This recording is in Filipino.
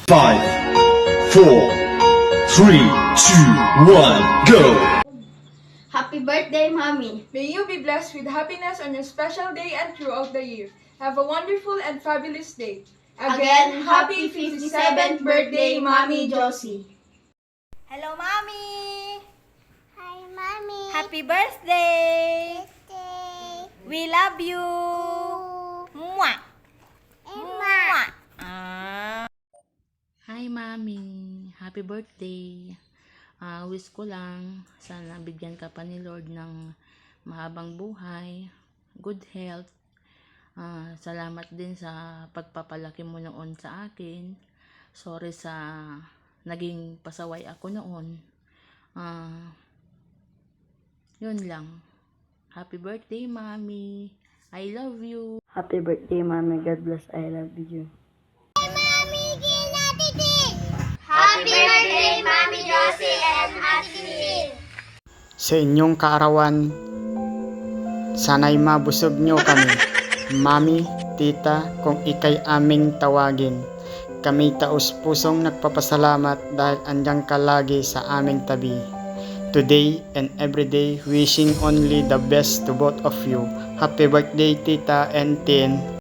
5, 4, 3, 2, 1, go! Happy birthday, Mommy! May you be blessed with happiness on your special day and throughout the year. Have a wonderful and fabulous day. Again, happy 57th birthday, Mommy Josie! Hello, Mommy! Hi, Mommy. Happy birthday! birthday. We love you! Mwah! Emma. Hi, Mami. Happy birthday. Wish ko lang, sana bigyan ka pa ni Lord ng mahabang buhay, good health. Salamat din sa pagpapalaki mo noon sa akin. Sorry sa naging pasaway ako noon. Yun lang. Happy birthday, Mami. I love you. Happy birthday, Mami. God bless. I love you. Happy birthday, Mommy Josie and Ate Sil! Sa inyong kaarawan, sana'y mabusog nyo kami. Mami, tita, kung ikay aming tawagin. Kami taus-pusong nagpapasalamat dahil andyan ka lagi sa aming tabi. Today and every day, wishing only the best to both of you. Happy birthday, tita and tin.